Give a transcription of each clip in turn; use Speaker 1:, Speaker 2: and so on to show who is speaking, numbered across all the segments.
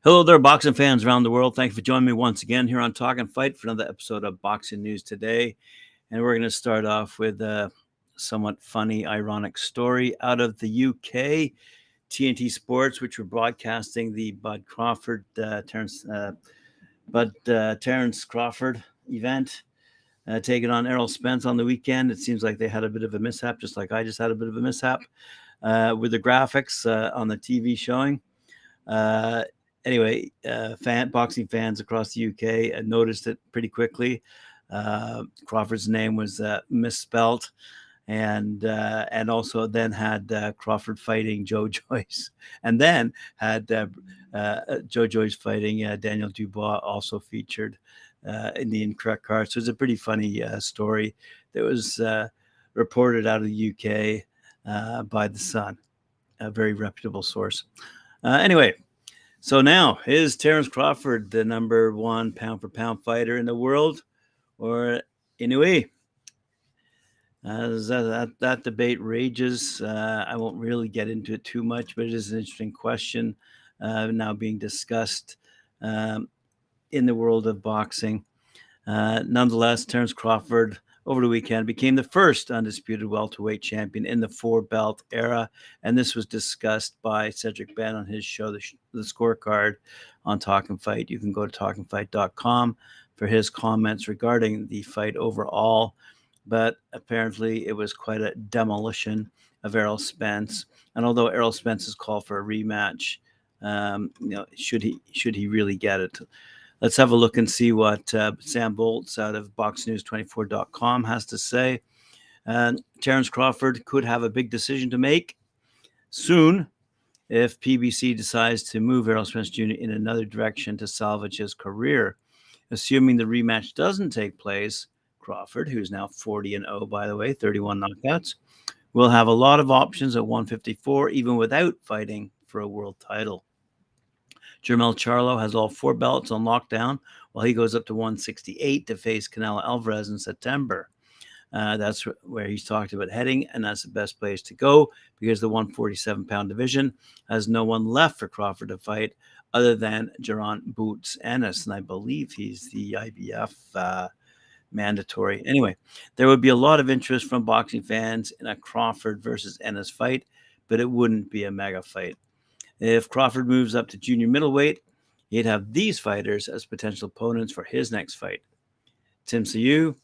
Speaker 1: Hello there, boxing fans around the world. Thank you for joining me once again here on Talk and Fight for another episode of Boxing News Today. And we're going to start off with a somewhat funny, ironic story out of the UK. TNT Sports, which were broadcasting the Terence Crawford event, taking on Errol Spence on the weekend. It seems like they had a bit of a mishap, just like I just had a bit of a mishap with the graphics on the TV showing. Anyway, boxing fans across the UK noticed it pretty quickly. Crawford's name was misspelt, and also then had Crawford fighting Joe Joyce, and then had Joe Joyce fighting Daniel Dubois, also featured in the incorrect card. So it's a pretty funny story that was reported out of the UK by The Sun, a very reputable source. Anyway. So now, is Terence Crawford the number one pound-for-pound fighter in the world, or Inoue? That debate rages. I won't really get into it too much, but it is an interesting question now being discussed in the world of boxing. Nonetheless, Terence Crawford over the weekend became the first undisputed welterweight champion in the four-belt era, and this was discussed by Cedric Ben on his show, the Scorecard, on Talk and Fight. You can go to talkandfight.com for his comments regarding the fight overall, but apparently it was quite a demolition of Errol Spence. And although Errol Spence has called for a rematch, should he really get it? Let's have a look and see what Sam Bolts out of BoxNews24.com has to say. Terence Crawford could have a big decision to make soon if PBC decides to move Errol Spence Jr. in another direction to salvage his career. Assuming the rematch doesn't take place, Crawford, who's now 40-0, by the way, 31 knockouts, will have a lot of options at 154, even without fighting for a world title. Jermell Charlo has all four belts on lockdown, while he goes up to 168 to face Canelo Alvarez in September. That's where he's talked about heading, and that's the best place to go because the 147-pound division has no one left for Crawford to fight other than Jaron Boots Ennis, and I believe he's the IBF mandatory. Anyway, there would be a lot of interest from boxing fans in a Crawford versus Ennis fight, but it wouldn't be a mega fight. If Crawford moves up to junior middleweight, he'd have these fighters as potential opponents for his next fight. Tim Tszyu,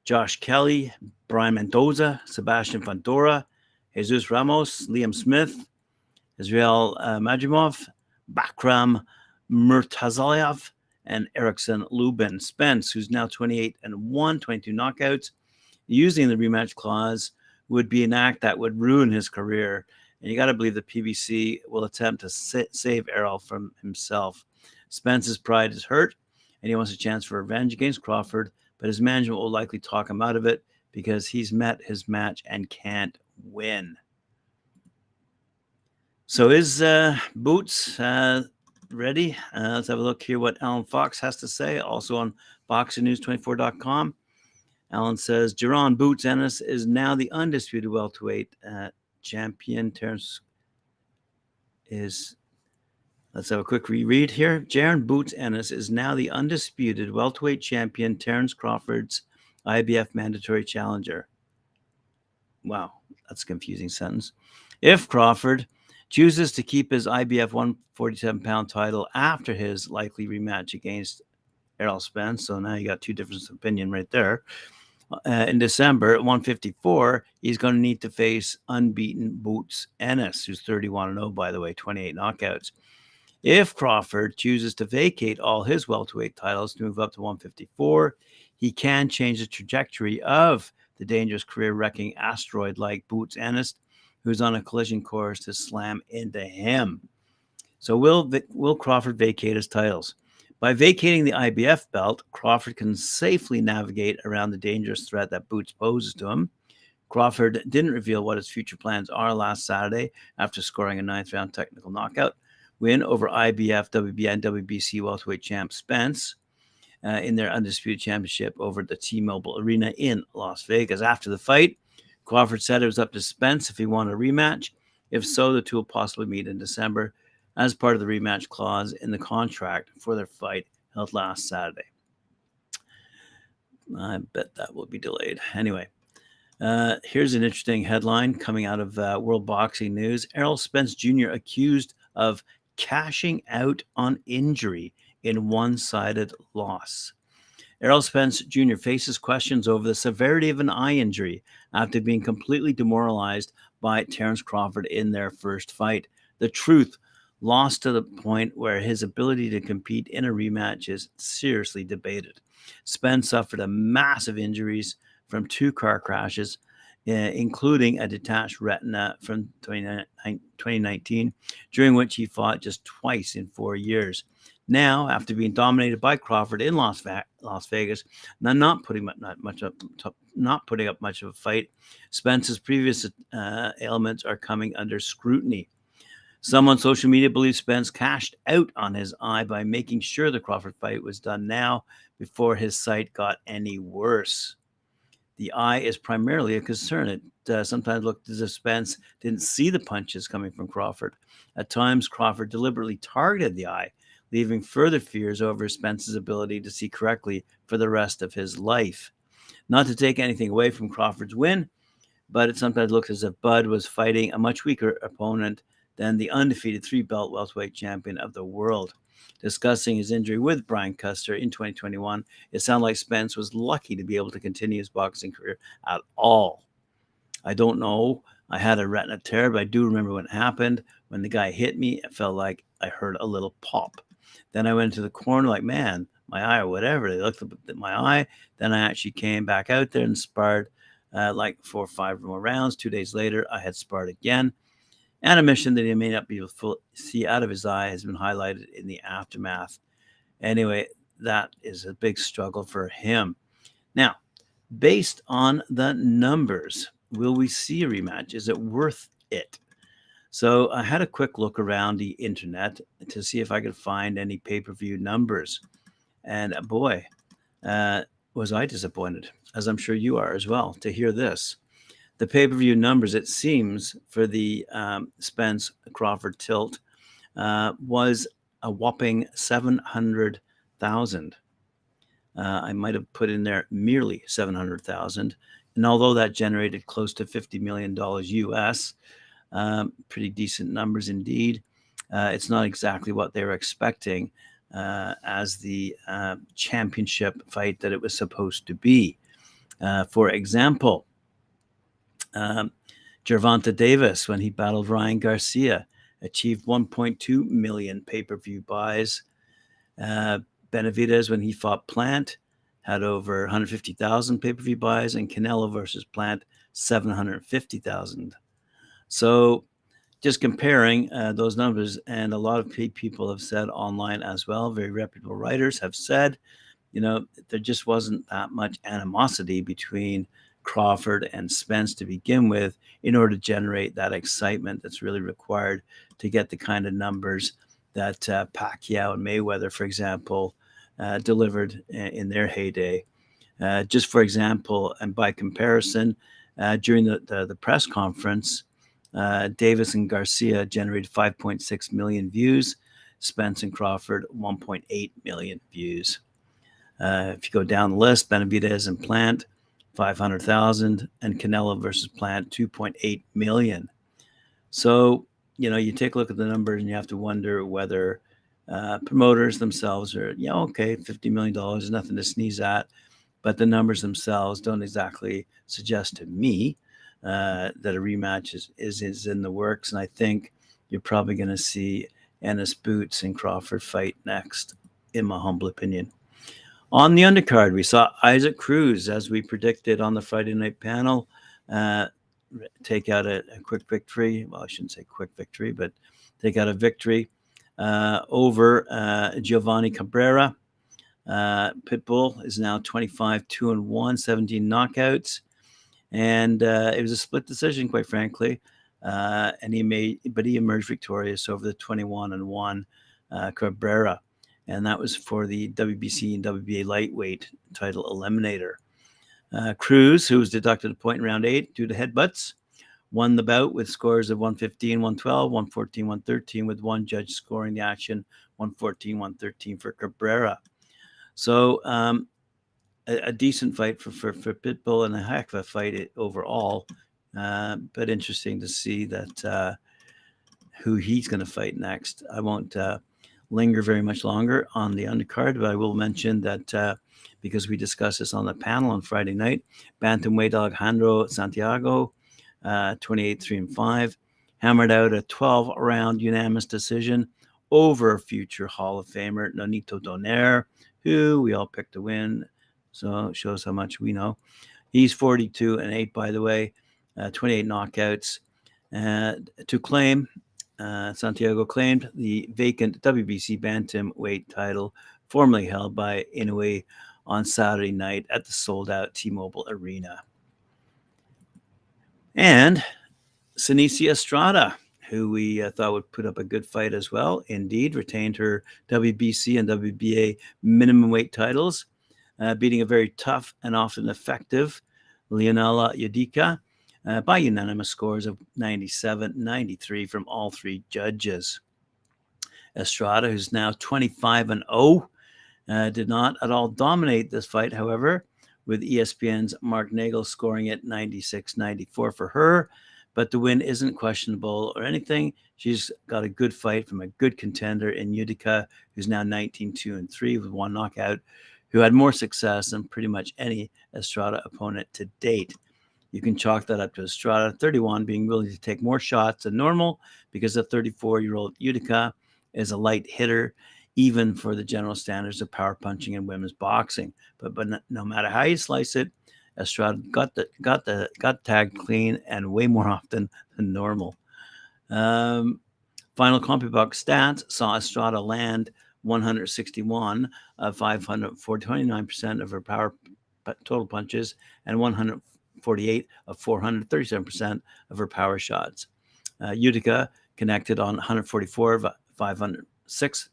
Speaker 1: Josh Kelly, Brian Mendoza, Sebastian Fundora, Jesus Ramos, Liam Smith, Israel Majimov, Bakram Murtazayev, and Erickson Lubin. Spence, who's now 28-1, 22 knockouts, using the rematch clause would be an act that would ruin his career. And you got to believe the PBC will attempt to save Errol from himself. Spence's pride is hurt, and he wants a chance for revenge against Crawford, but his management will likely talk him out of it because he's met his match and can't win. So is Boots ready? Let's have a look here what Alan Fox has to say, also on BoxingNews24.com. Alan says, Jaron Boots Ennis is now the undisputed welterweight champion. Terence is, let's have a quick reread here. Jaron Boots Ennis is now the undisputed welterweight champion, Terence Crawford's IBF mandatory challenger. Wow, that's a confusing sentence. If Crawford chooses to keep his IBF 147-pound title after his likely rematch against Errol Spence, so now you got two different opinions right there, in December at 154, he's going to need to face unbeaten Boots Ennis, who's 31-0, by the way, 28 knockouts. If Crawford chooses to vacate all his welterweight titles to move up to 154, he can change the trajectory of the dangerous career-wrecking asteroid like Boots Ennis, who's on a collision course to slam into him. So will Crawford vacate his titles? By vacating the IBF belt, Crawford can safely navigate around the dangerous threat that Boots poses to him. Crawford didn't reveal what his future plans are last Saturday after scoring a ninth-round technical knockout win over IBF, WBA, and WBC welterweight champ Spence in their undisputed championship over the T-Mobile Arena in Las Vegas. After the fight, Crawford said it was up to Spence if he wanted a rematch. If so, the two will possibly meet in December. as part of the rematch clause in the contract for their fight held last Saturday. I bet that will be delayed. Anyway, here's an interesting headline coming out of World Boxing News. Errol Spence Jr. accused of cashing out on injury in one-sided loss. Errol Spence Jr. faces questions over the severity of an eye injury after being completely demoralized by Terence Crawford in their first fight. The truth lost to the point where his ability to compete in a rematch is seriously debated. Spence suffered a massive injuries from 2 car crashes, including a detached retina from 2019, during which he fought just twice in 4 years. Now, after being dominated by Crawford in Las Vegas, not putting up much of a fight, Spence's previous ailments are coming under scrutiny. Some on social media believe Spence cashed out on his eye by making sure the Crawford fight was done now before his sight got any worse. The eye is primarily a concern. It sometimes looked as if Spence didn't see the punches coming from Crawford. At times, Crawford deliberately targeted the eye, leaving further fears over Spence's ability to see correctly for the rest of his life. Not to take anything away from Crawford's win, but it sometimes looked as if Bud was fighting a much weaker opponent than the undefeated 3-belt welterweight champion of the world. Discussing his injury with Brian Custer in 2021, it sounded like Spence was lucky to be able to continue his boxing career at all. I don't know. I had a retina tear, but I do remember when it happened. When the guy hit me, it felt like I heard a little pop. Then I went into the corner like, man, my eye or whatever. They looked at my eye. Then I actually came back out there and sparred like 4 or 5 more rounds. 2 days later, I had sparred again. And a mission that he may not be able to see out of his eye has been highlighted in the aftermath. Anyway, that is a big struggle for him. Now, based on the numbers, will we see a rematch? Is it worth it? So I had a quick look around the internet to see if I could find any pay-per-view numbers. And boy, was I disappointed, as I'm sure you are as well, to hear this. The pay-per-view numbers, it seems, for the Spence-Crawford tilt was a whopping 700,000. I might have put in there merely 700,000. And although that generated close to $50 million US, pretty decent numbers indeed, it's not exactly what they were expecting as the championship fight that it was supposed to be. For example, Gervonta Davis, when he battled Ryan Garcia, achieved 1.2 million pay-per-view buys. Benavidez, when he fought Plant, had over 150,000 pay-per-view buys, and Canelo versus Plant, 750,000. So just comparing those numbers, and a lot of people have said online as well, very reputable writers have said, there just wasn't that much animosity between Crawford and Spence to begin with in order to generate that excitement that's really required to get the kind of numbers that Pacquiao and Mayweather, for example, delivered in their heyday. Just for example, and by comparison, during the press conference, Davis and Garcia generated 5.6 million views. Spence and Crawford, 1.8 million views. If you go down the list, Benavidez and Plant, 500,000, and Canelo versus Plant, 2.8 million. So, you take a look at the numbers and you have to wonder whether promoters themselves are, okay, $50 million is nothing to sneeze at, but the numbers themselves don't exactly suggest to me that a rematch is in the works. And I think you're probably going to see Ennis Boots and Crawford fight next, in my humble opinion. On the undercard, we saw Isaac Cruz, as we predicted on the Friday night panel, take out a quick victory. Well, I shouldn't say quick victory, but take out a victory over Giovanni Cabrera. Pitbull is now 25-2-1, 17 knockouts. And it was a split decision, quite frankly. But he emerged victorious over the 21-1 Cabrera. And that was for the WBC and WBA lightweight title eliminator. Cruz, who was deducted a point in round 8 due to headbutts, won the bout with scores of 115, 112, 114, 113, with one judge scoring the action 114, 113 for Cabrera. So a decent fight for Pitbull, and a heck of a fight overall. But interesting to see that who he's going to fight next. I won't linger very much longer on the undercard, but I will mention that because we discussed this on the panel on Friday night, bantamweight Alejandro Santiago, 28-3-5, hammered out a 12-round unanimous decision over future Hall of Famer Nonito Donaire, who we all picked to win. So it shows how much we know. He's 42-8, by the way, 28 knockouts. To claim, Santiago claimed the vacant WBC bantamweight title formerly held by Inoue on Saturday night at the sold-out T-Mobile Arena. And Senicia Estrada, who we thought would put up a good fight as well, indeed retained her WBC and WBA minimum weight titles, beating a very tough and often effective Leonela Yudica by unanimous scores of 97-93 from all three judges. Estrada, who's now 25-0, did not at all dominate this fight, however, with ESPN's Mark Nagel scoring it 96-94 for her. But the win isn't questionable or anything. She's got a good fight from a good contender in Yudica, who's now 19-2-3 with one knockout, who had more success than pretty much any Estrada opponent to date. You can chalk that up to Estrada, 31, being willing to take more shots than normal because the 34-year-old Yudica is a light hitter, even for the general standards of power punching in women's boxing. But no matter how you slice it, Estrada got tagged clean and way more often than normal. Final CompuBox stats saw Estrada land 161 of 529% of her power total punches and 148 of 437% of her power shots. Yudica connected on 144 of 506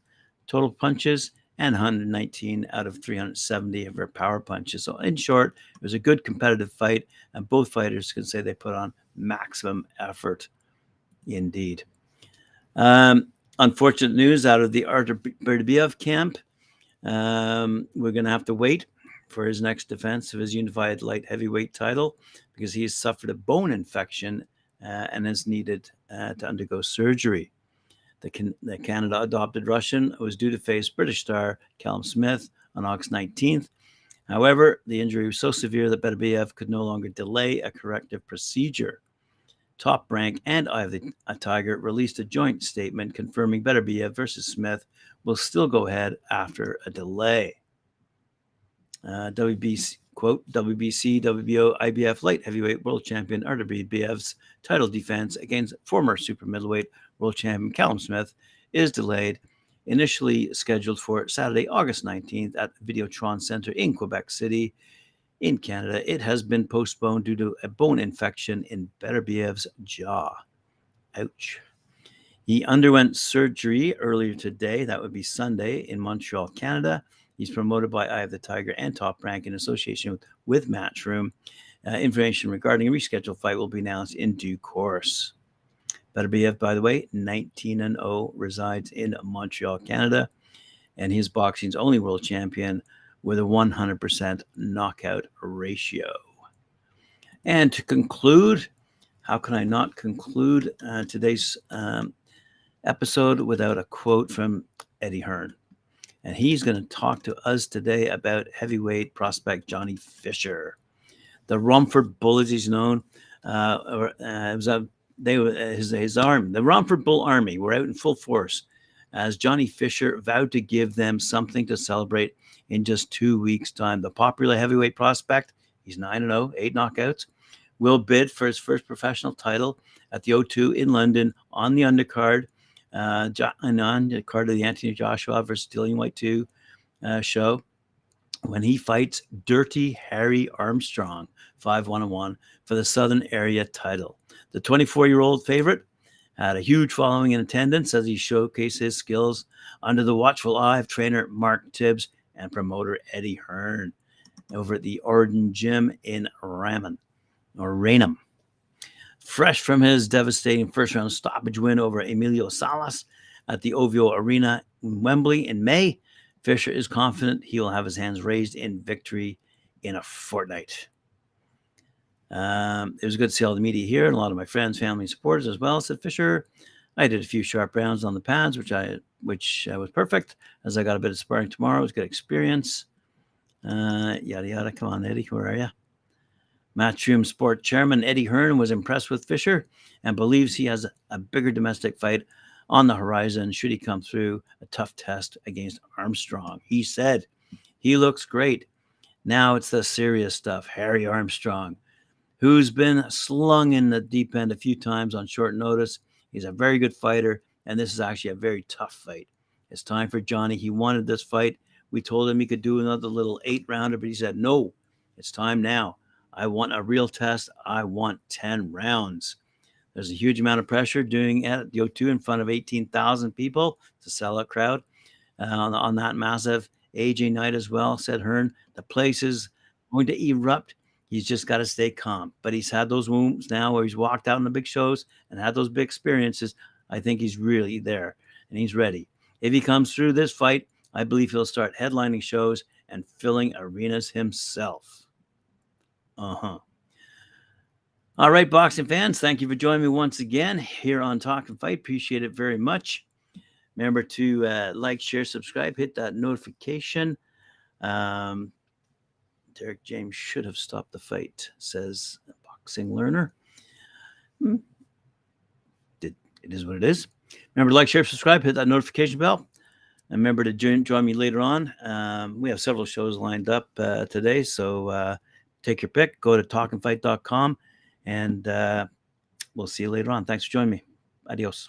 Speaker 1: total punches and 119 out of 370 of her power punches. So in short, it was a good competitive fight, and both fighters can say they put on maximum effort indeed. Unfortunate news out of the Artur Beterbiev camp. We're going to have to wait for his next defense of his unified light heavyweight title because he has suffered a bone infection and has needed to undergo surgery. The Canada-adopted Russian was due to face British star Callum Smith on August 19th. However, the injury was so severe that Beterbiev could no longer delay a corrective procedure. Top Rank and Eye of the Tiger released a joint statement confirming Beterbiev versus Smith will still go ahead after a delay. WBC, WBO, IBF light heavyweight world champion Artur Beterbiev's title defense against former super middleweight world champion Callum Smith is delayed, initially scheduled for Saturday, August 19th at the Videotron Center in Quebec City in Canada. It has been postponed due to a bone infection in Beterbiev's jaw. Ouch. He underwent surgery earlier today, that would be Sunday, in Montreal, Canada. He's promoted by Eye of the Tiger and Top Rank in association with Matchroom. Information regarding a rescheduled fight will be announced in due course. Beterbiev, by the way, 19-0, resides in Montreal, Canada, and he's boxing's only world champion with a 100% knockout ratio. And to conclude, how can I not conclude today's episode without a quote from Eddie Hearn? And he's going to talk to us today about heavyweight prospect Johnny Fisher. The Romford Bull, as he's known, his army, the Romford Bull Army, were out in full force as Johnny Fisher vowed to give them something to celebrate in just 2 weeks' time. The popular heavyweight prospect, he's 9-0, 8 knockouts, will bid for his first professional title at the O2 in London on the undercard, on the card of the Anthony Joshua versus Dillian White 2 show, when he fights Dirty Harry Armstrong, 5-1-1, for the Southern Area title. The 24-year-old favorite had a huge following in attendance as he showcased his skills under the watchful eye of trainer Mark Tibbs and promoter Eddie Hearn over at the Orden Gym in Raynham. Fresh from his devastating first-round stoppage win over Emilio Salas at the Ovio Arena in Wembley in May, Fisher is confident he will have his hands raised in victory in a fortnight. It was good to see all the media here and a lot of my friends, family, and supporters as well, said Fisher. I did a few sharp rounds on the pads, which was perfect, as I got a bit of sparring tomorrow. It was a good experience. Yada, yada. Come on, Eddie. Where are you? Matchroom Sport Chairman Eddie Hearn was impressed with Fisher and believes he has a bigger domestic fight on the horizon should he come through a tough test against Armstrong. He said, he looks great. Now it's the serious stuff. Harry Armstrong, who's been slung in the deep end a few times on short notice. He's a very good fighter, and this is actually a very tough fight. It's time for Johnny. He wanted this fight. We told him he could do another little 8-rounder, but he said, no, it's time now. I want a real test. I want 10 rounds. There's a huge amount of pressure doing it at the O2 in front of 18,000 people. It's a sellout crowd on that massive AJ night as well, said Hearn. The place is going to erupt. He's just got to stay calm. But he's had those wounds now where he's walked out in the big shows and had those big experiences. I think he's really there and he's ready. If he comes through this fight, I believe he'll start headlining shows and filling arenas himself. All right, boxing fans, thank you for joining me once again here on Talk and Fight. Appreciate it very much. Remember to like, share, subscribe, hit that notification. Derek James should have stopped the fight, says Boxing Learner. It is what it is. Remember to like, share, subscribe, hit that notification bell. And remember to join me later on. We have several shows lined up today, so take your pick. Go to talkandfight.com, and we'll see you later on. Thanks for joining me. Adios.